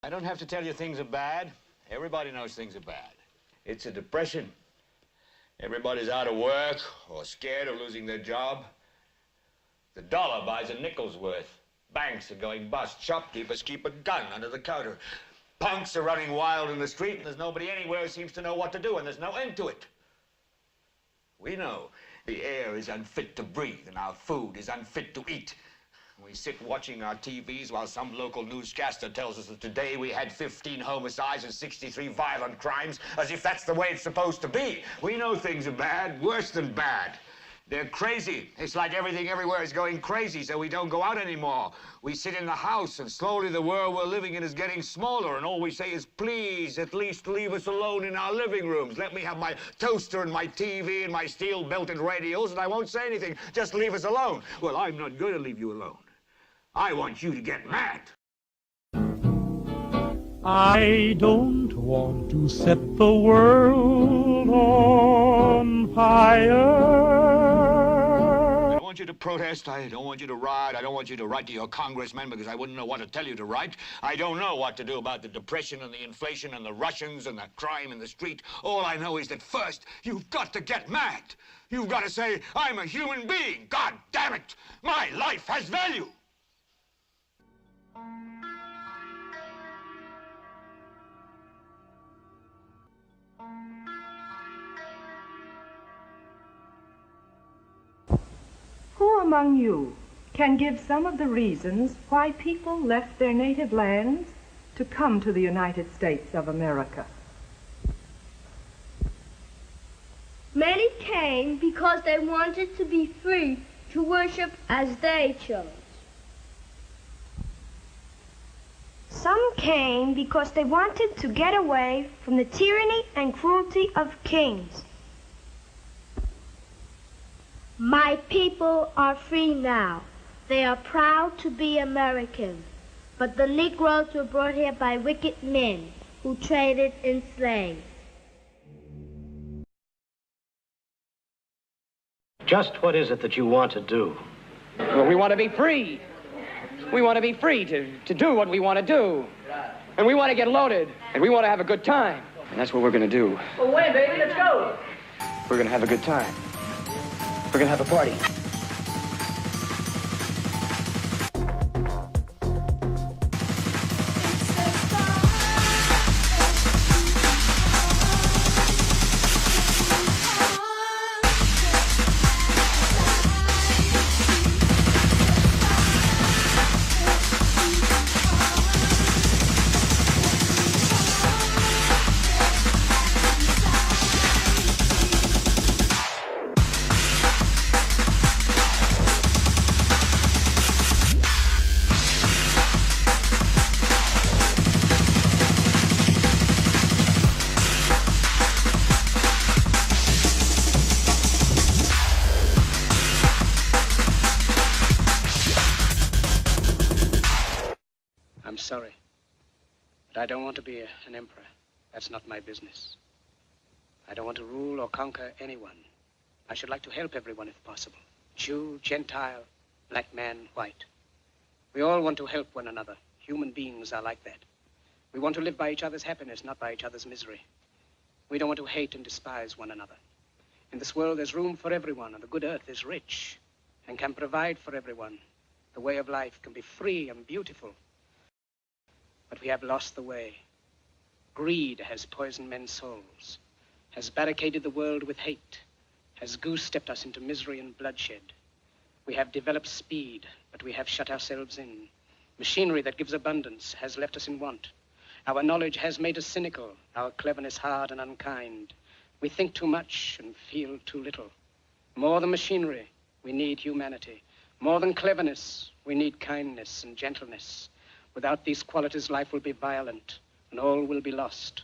I don't have to tell you things are bad. Everybody knows things are bad. It's a depression. Everybody's out of work or scared of losing their job. The dollar buys a nickel's worth. Banks are going bust. Shopkeepers keep a gun under the counter. Punks are running wild in the street, and there's nobody anywhere who seems to know what to do, and there's no end to it. We know the air is unfit to breathe, and our food is unfit to eat. We sit watching our TVs while some local newscaster tells us that today we had 15 homicides and 63 violent crimes, as if that's the way it's supposed to be. We know things are bad, worse than bad. They're crazy. It's like everything everywhere is going crazy, so we don't go out anymore. We sit in the house, and slowly the world we're living in is getting smaller, and all we say is, please, at least leave us alone in our living rooms. Let me have my toaster and my TV and my steel-belted radios, and I won't say anything. Just leave us alone. Well, I'm not going to leave you alone. I want you to get mad. I don't want to set the world on fire. I don't want you to protest. I don't want you to riot. I don't want you to write to your congressman because I wouldn't know what to tell you to write. I don't know what to do about the depression and the inflation and the Russians and the crime in the street. All I know is that first, you've got to get mad. You've got to say, I'm a human being. God damn it. My life has value. Who among you can give some of the reasons why people left their native lands to come to the United States of America? Many came because they wanted to be free to worship as they chose. Some came because they wanted to get away from the tyranny and cruelty of kings. My people are free now. They are proud to be American. But the Negroes were brought here by wicked men who traded in slaves. Just what is it that you want to do? Well, we want to be free. We want to be free to do what we want to do. And we want to get loaded. And we want to have a good time. And that's what we're going to do. Well, when, baby? Let's go. We're going to have a good time. We're going to have a party. I'm sorry, but I don't want to be an emperor. That's not my business. I don't want to rule or conquer anyone. I should like to help everyone if possible. Jew, Gentile, black man, white. We all want to help one another. Human beings are like that. We want to live by each other's happiness, not by each other's misery. We don't want to hate and despise one another. In this world, there's room for everyone, and the good earth is rich and can provide for everyone. The way of life can be free and beautiful. But we have lost the way. Greed has poisoned men's souls, has barricaded the world with hate, has goose-stepped us into misery and bloodshed. We have developed speed, but we have shut ourselves in. Machinery that gives abundance has left us in want. Our knowledge has made us cynical, our cleverness hard and unkind. We think too much and feel too little. More than machinery, we need humanity. More than cleverness, we need kindness and gentleness. Without these qualities, life will be violent, and all will be lost.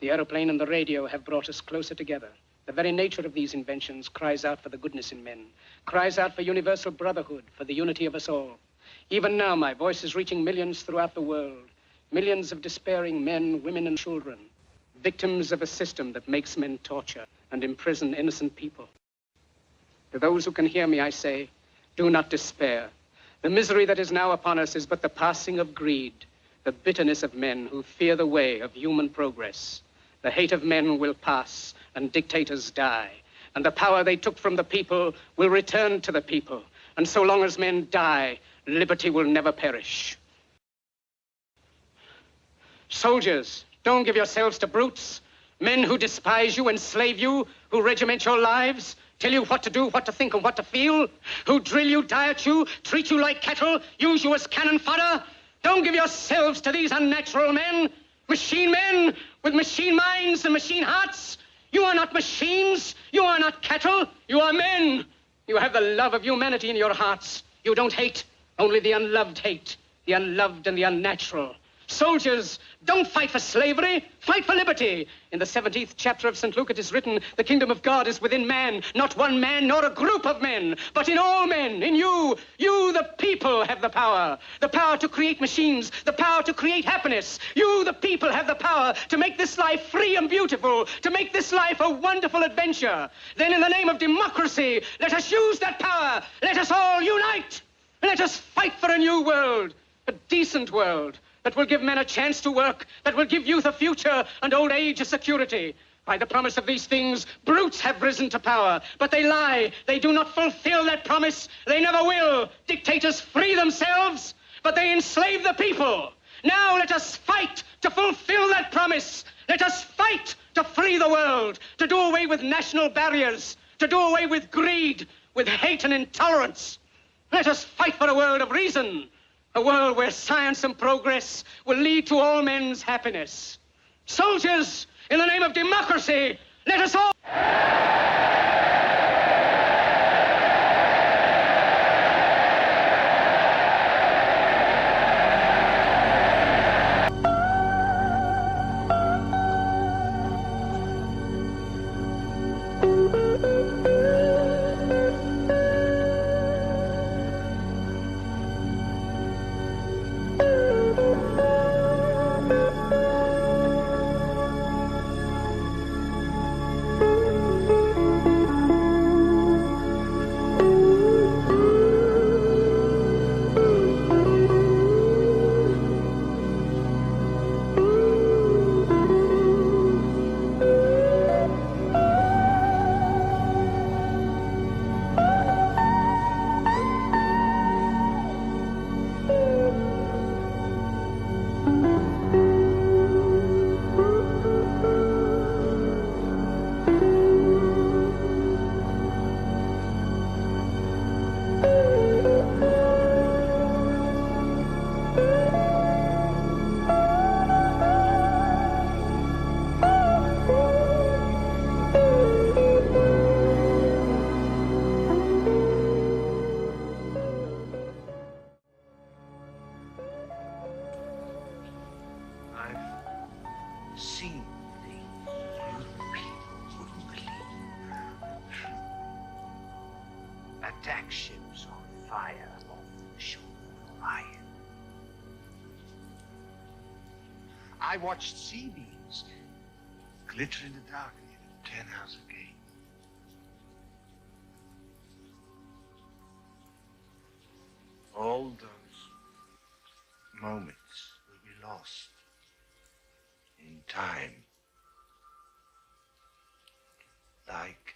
The aeroplane and the radio have brought us closer together. The very nature of these inventions cries out for the goodness in men, cries out for universal brotherhood, for the unity of us all. Even now, my voice is reaching millions throughout the world, millions of despairing men, women, and children, victims of a system that makes men torture and imprison innocent people. To those who can hear me, I say, do not despair. The misery that is now upon us is but the passing of greed. the bitterness of men who fear the way of human progress. The hate of men will pass, and dictators die. And the power they took from the people will return to the people. And so long as men die, liberty will never perish. Soldiers, don't give yourselves to brutes. Men who despise you, enslave you, who regiment your lives, tell you what to do, what to think, and what to feel, who drill you, diet you, treat you like cattle, use you as cannon fodder. Don't give yourselves to these unnatural men with machine minds and machine hearts. You are not machines. You are not cattle. You are men. You have the love of humanity in your hearts. You don't hate. Only the unloved hate. The unloved and the unnatural. Soldiers, don't fight for slavery. Fight for liberty. In the 17th chapter of St. Luke it is written, the kingdom of God is within man. Not one man, nor a group of men, but in all men, in you. You, the people, have the power. The power to create machines. The power to create happiness. You, the people, have the power to make this life free and beautiful. To make this life a wonderful adventure. Then in the name of democracy, let us use that power. Let us all unite. Let us fight for a new world. A decent world. That will give men a chance to work, that will give youth a future and old age a security. By the promise of these things, brutes have risen to power, but they lie. They do not fulfill that promise. They never will. Dictators free themselves, but they enslave the people. Now let us fight to fulfill that promise. Let us fight to free the world, to do away with national barriers, to do away with greed, with hate and intolerance. Let us fight for a world of reason. A world where science and progress will lead to all men's happiness. Soldiers, in the name of democracy, let us all... seen things you people wouldn't believe. Attack ships on fire off the shore of Orion. I watched sea beams glitter in the dark near the 10-house gate. All those moments will be lost in time, like